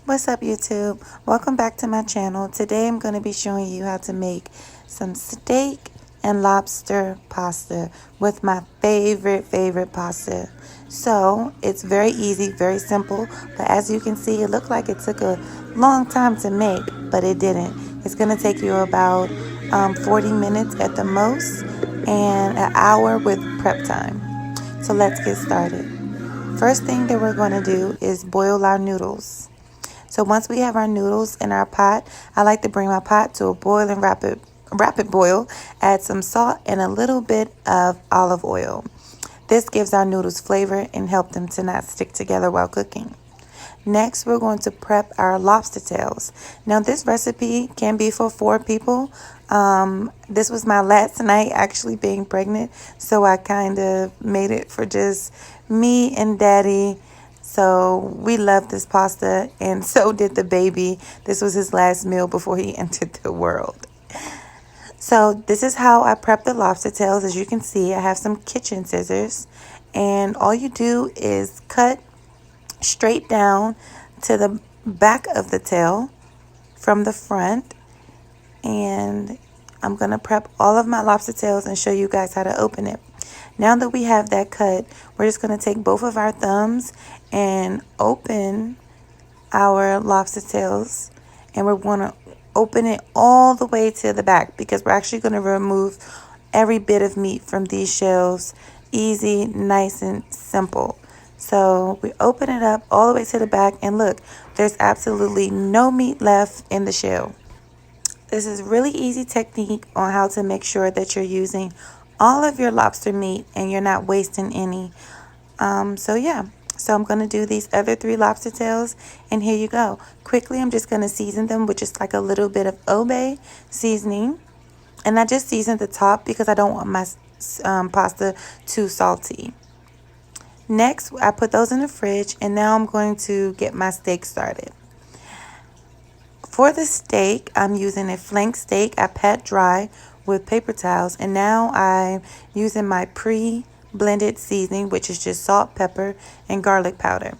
What's up, YouTube? Welcome back to my channel. Today I'm going to be showing you how to make some steak and lobster pasta with my favorite pasta. So it's very easy, very simple, but as you can see, it looked like it took a long time to make, but it didn't. It's going to take you about 40 minutes at the most and an hour with prep time. So let's get started. First thing that we're going to do is boil our noodles. So once we have our noodles in our pot, I like to bring my pot to a boiling rapid boil, add some salt and a little bit of olive oil. This gives our noodles flavor and help them to not stick together while cooking. Next, we're going to prep our lobster tails. Now, this recipe can be for 4 people. This was my last night actually being pregnant, so I kind of made it for just me and Daddy. So we love this pasta, and so did the baby. This was his last meal before he entered the world. So this is how I prep the lobster tails. As you can see, I have some kitchen scissors, and all you do is cut straight down to the back of the tail from the front. And I'm going to prep all of my lobster tails and show you guys how to open it. Now that we have that cut, we're just going to take both of our thumbs and open our lobster tails, and we're going to open it all the way to the back because we're actually going to remove every bit of meat from these shells. Easy, nice and simple. So we open it up all the way to the back, and look, there's absolutely no meat left in the shell. This is really easy technique on how to make sure that you're using all of your lobster meat and you're not wasting any. So I'm going to do these other 3 lobster tails, and here you go. Quickly, I'm just going to season them with just like a little bit of Obe seasoning. And I just seasoned the top because I don't want my pasta too salty. Next, I put those in the fridge, and now I'm going to get my steak started. For the steak, I'm using a flank steak. I pat dry with paper towels, and now I'm using my pre-blended seasoning, which is just salt, pepper, and garlic powder.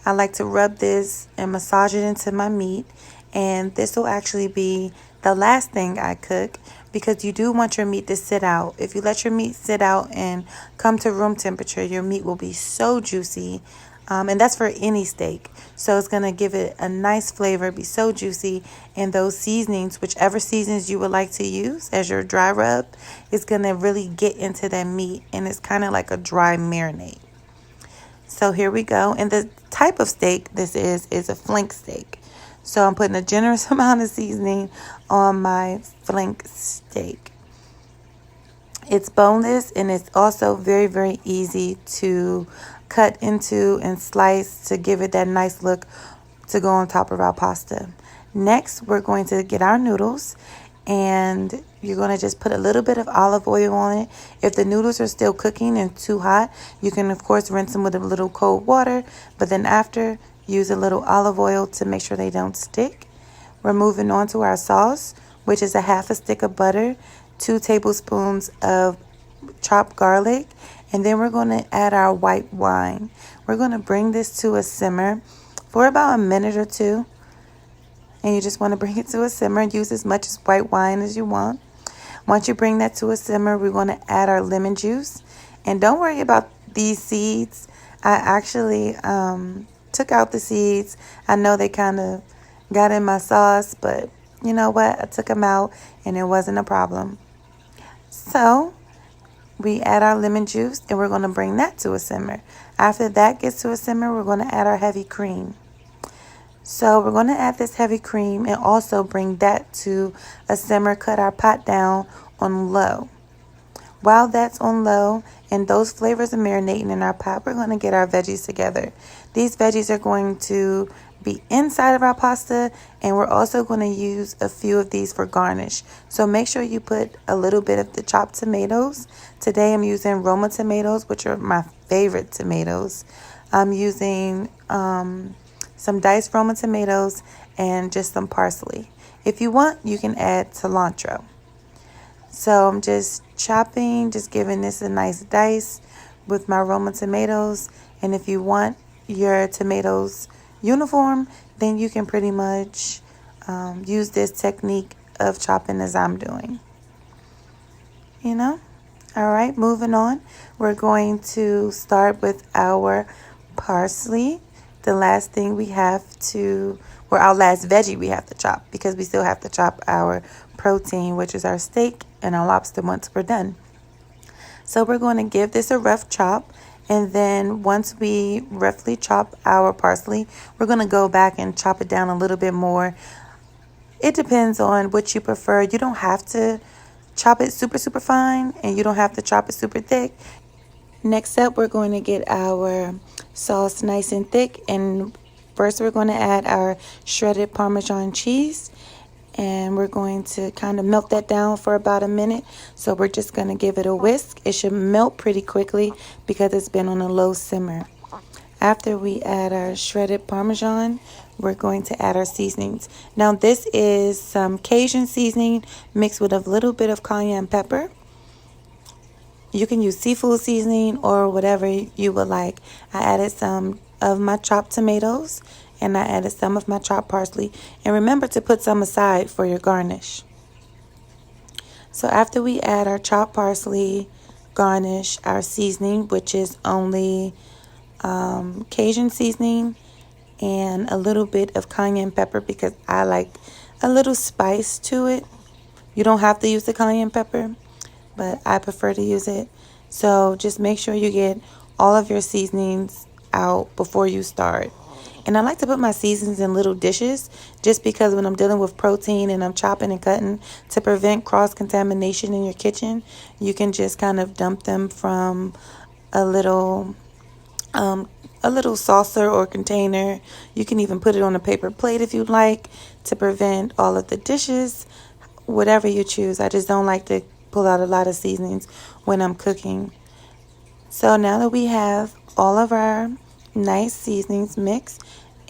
I like to rub this and massage it into my meat, and this will actually be the last thing I cook because you do want your meat to sit out. If you let your meat sit out and come to room temperature, your meat will be so juicy. And that's for any steak. So it's going to give it a nice flavor, be so juicy. And those seasonings, whichever seasonings you would like to use as your dry rub, is going to really get into that meat. And it's kind of like a dry marinade. So here we go. And the type of steak this is a flank steak. So I'm putting a generous amount of seasoning on my flank steak. It's boneless, and it's also very easy to cut into and slice to give it that nice look to go on top of our pasta. Next, we're going to get our noodles, and you're going to just put a little bit of olive oil on it. If the noodles are still cooking and too hot, you can of course rinse them with a little cold water, but then after, use a little olive oil to make sure they don't stick. We're moving on to our sauce, which is a half a stick of butter, 2 tablespoons of chopped garlic, and then we're going to add our white wine. We're going to bring this to a simmer for about a minute or 2. And you just want to bring it to a simmer. Use as much white wine as you want. Once you bring that to a simmer, we're going to add our lemon juice. And don't worry about these seeds. I actually took out the seeds. I know they kind of got in my sauce, but you know what? I took them out and it wasn't a problem. So we add our lemon juice, and we're going to bring that to a simmer. After that gets to a simmer, we're going to add our heavy cream. So we're going to add this heavy cream and also bring that to a simmer. Cut our pot down on low. While that's on low and those flavors are marinating in our pot, we're going to get our veggies together. These veggies are going to be inside of our pasta, and we're also going to use a few of these for garnish. So make sure you put a little bit of the chopped tomatoes. Today I'm using Roma tomatoes, which are my favorite tomatoes. I'm using some diced Roma tomatoes and just some parsley. If you want, you can add cilantro. So I'm just chopping, just giving this a nice dice with my Roma tomatoes. And if you want your tomatoes uniform, then you can pretty much use this technique of chopping as I'm doing. You know? All right, moving on. We're going to start with our parsley. The last thing we have to, or our last veggie we have to chop, because we still have to chop our protein, which is our steak and our lobster once we're done. So we're going to give this a rough chop. And then once we roughly chop our parsley, we're going to go back and chop it down a little bit more. It depends on what you prefer. You don't have to chop it super, super fine, and you don't have to chop it super thick. Next up, we're going to get our sauce nice and thick. And first, we're going to add our shredded Parmesan cheese. And we're going to kind of melt that down for about a minute. So we're just going to give it a whisk. It should melt pretty quickly because it's been on a low simmer. After we add our shredded Parmesan, we're going to add our seasonings. Now this is some Cajun seasoning mixed with a little bit of Cayenne Pepper. You can use seafood seasoning or whatever you would like. I added some of my chopped tomatoes and I added some of my chopped parsley. And remember to put some aside for your garnish. So after we add our chopped parsley, garnish our seasoning, which is only Cajun seasoning and a little bit of cayenne pepper because I like a little spice to it. You don't have to use the cayenne pepper, but I prefer to use it. So just make sure you get all of your seasonings out before you start. And I like to put my seasonings in little dishes just because when I'm dealing with protein and I'm chopping and cutting, to prevent cross-contamination in your kitchen, you can just kind of dump them from a little saucer or container. You can even put it on a paper plate if you'd like to prevent all of the dishes, whatever you choose. I just don't like to pull out a lot of seasonings when I'm cooking. So now that we have all of our nice seasonings mixed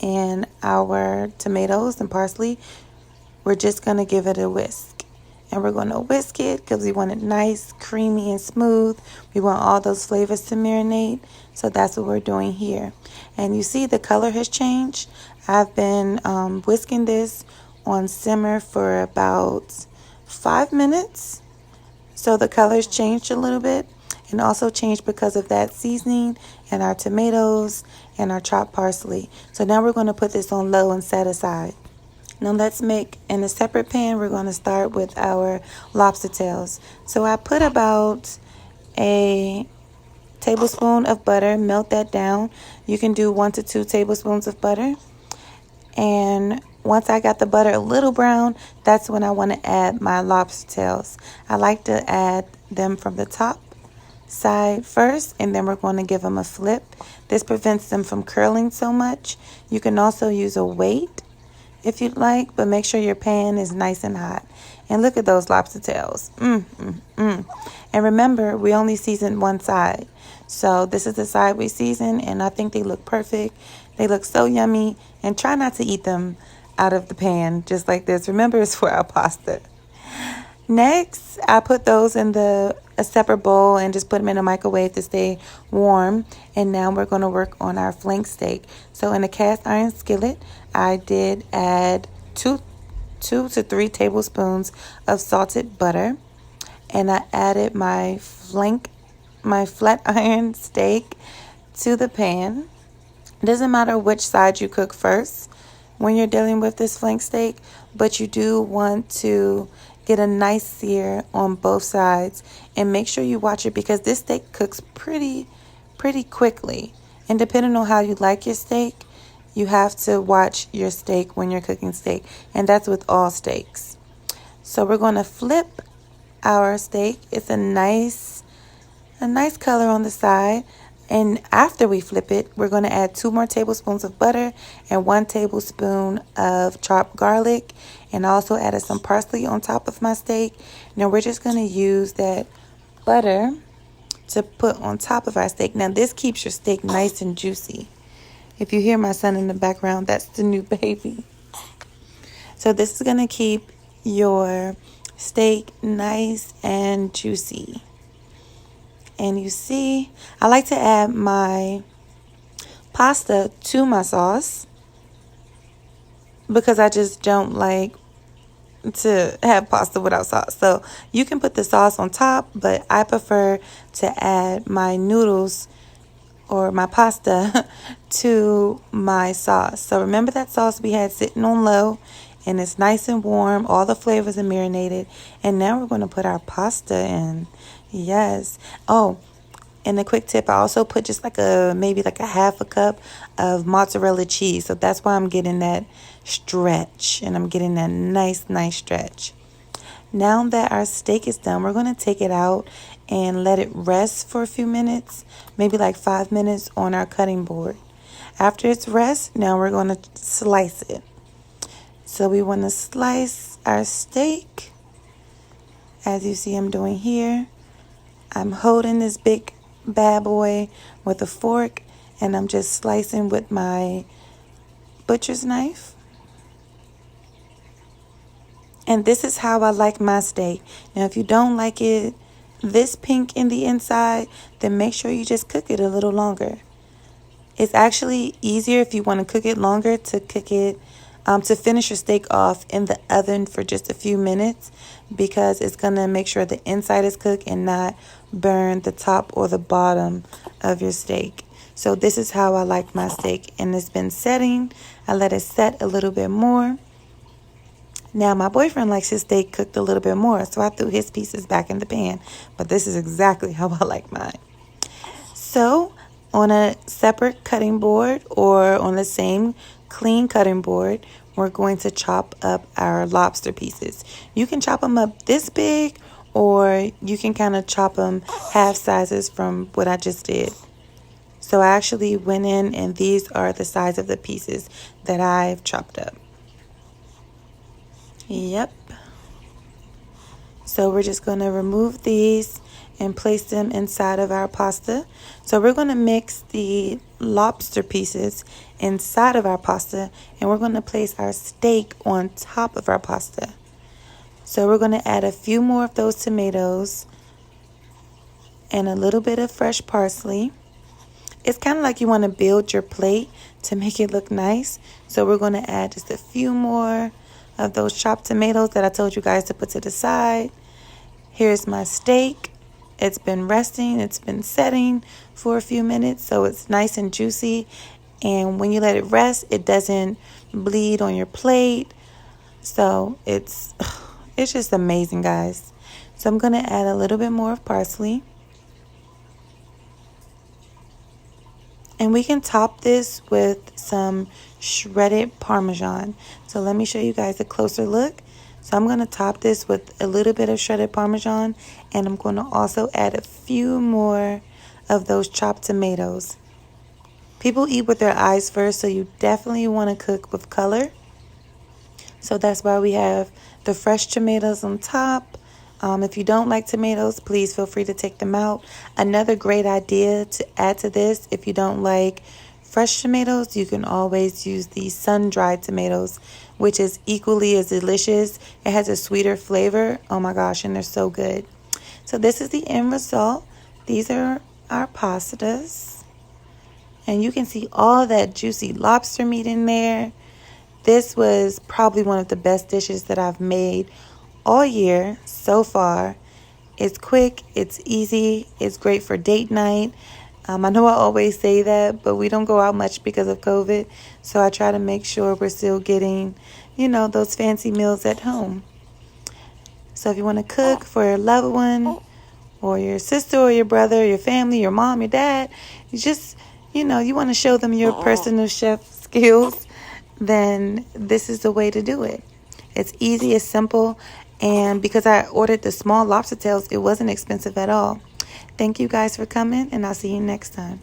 and our tomatoes and parsley, we're just going to give it a whisk. And we're going to whisk it because we want it nice, creamy, and smooth. We want all those flavors to marinate. So that's what we're doing here. And you see the color has changed. I've been whisking this on simmer for about 5 minutes. So the color's changed a little bit. And also changed because of that seasoning and our tomatoes and our chopped parsley. So now we're going to put this on low and set aside. Now let's make, in a separate pan, we're going to start with our lobster tails. So I put about a tablespoon of butter, melt that down. You can do 1 to 2 tablespoons of butter. And once I got the butter a little brown, that's when I want to add my lobster tails. I like to add them from the top side first, and then we're going to give them a flip. This prevents them from curling so much. You can also use a weight if you'd like, but make sure your pan is nice and hot. And look at those lobster tails. And remember, we only seasoned one side. So this is the side we seasoned, and I think they look perfect. They look so yummy, and try not to eat them out of the pan just like this. Remember, it's for our pasta. Next, I put those in a separate bowl and just put them in the microwave to stay warm. And now we're going to work on our flank steak. So in a cast iron skillet, I did add 2 to 3 tablespoons of salted butter. And I added my flat iron steak to the pan. It doesn't matter which side you cook first when you're dealing with this flank steak, but you do want to get a nice sear on both sides, and make sure you watch it because this steak cooks pretty quickly. And depending on how you like your steak, you have to watch your steak when you're cooking steak, and that's with all steaks. So we're going to flip our steak. It's a nice color on the side. And after we flip it, we're going to add 2 more tablespoons of butter and 1 tablespoon of chopped garlic. And I also added some parsley on top of my steak. Now we're just going to use that butter to put on top of our steak. Now this keeps your steak nice and juicy. If you hear my son in the background, that's the new baby. So this is going to keep your steak nice and juicy. And you see, I like to add my pasta to my sauce. because I just don't like to have pasta without sauce. So you can put the sauce on top, but I prefer to add my noodles or my pasta to my sauce. So remember that sauce we had sitting on low, and it's nice and warm. All the flavors are marinated. And now we're going to put our pasta in. Yes. Oh, and a quick tip, I also put just maybe like a half a cup of mozzarella cheese. So that's why I'm getting that stretch, and I'm getting that nice stretch. Now that our steak is done, we're going to take it out and let it rest for a few minutes, maybe like 5 minutes on our cutting board. After it's rest, now we're going to slice it. So we want to slice our steak, as you see I'm doing here. I'm holding this big bad boy with a fork, and I'm just slicing with my butcher's knife. And this is how I like my steak. Now, if you don't like it this pink in the inside, then make sure you just cook it a little longer. It's actually easier if you want to cook it longer to cook it, to finish your steak off in the oven for just a few minutes, because it's going to make sure the inside is cooked and not burn the top or the bottom of your steak. So this is how I like my steak, and it's been setting. I let it set a little bit more. Now, my boyfriend likes his steak cooked a little bit more, so I threw his pieces back in the pan. But this is exactly how I like mine. So, on a separate cutting board or on the same clean cutting board, we're going to chop up our lobster pieces. You can chop them up this big, or you can kind of chop them half sizes from what I just did. So, I actually went in, and these are the size of the pieces that I've chopped up. Yep. So we're just going to remove these and place them inside of our pasta. So we're going to mix the lobster pieces inside of our pasta, and we're going to place our steak on top of our pasta. So we're going to add a few more of those tomatoes and a little bit of fresh parsley. It's kind of like you want to build your plate to make it look nice. So we're going to add just a few more of those chopped tomatoes that I told you guys to put to the side. Here's my steak. It's been resting. It's been setting for a few minutes, so it's nice and juicy. And when you let it rest, it doesn't bleed on your plate. So it's just amazing, guys. So I'm going to add a little bit more of parsley. And we can top this with some shredded Parmesan. So let me show you guys a closer look. So I'm going to top this with a little bit of shredded Parmesan. And I'm going to also add a few more of those chopped tomatoes. People eat with their eyes first, so you definitely want to cook with color. So that's why we have the fresh tomatoes on top. If you don't like tomatoes, please feel free to take them out. Another great idea to add to this, if you don't like fresh tomatoes, you can always use the sun-dried tomatoes, which is equally as delicious. It has a sweeter flavor. Oh my gosh, and they're so good. So this is the end result. These are our pastas. And you can see all that juicy lobster meat in there. This was probably one of the best dishes that I've made all year so far. It's quick, it's easy, it's great for date night. I know I always say that, but we don't go out much because of COVID. So I try to make sure we're still getting, those fancy meals at home. So if you want to cook for your loved one or your sister or your brother, your family, your mom, your dad, you just, you want to show them your personal chef skills, then this is the way to do it. It's easy, it's simple, and because I ordered the small lobster tails, it wasn't expensive at all. Thank you guys for coming, and I'll see you next time.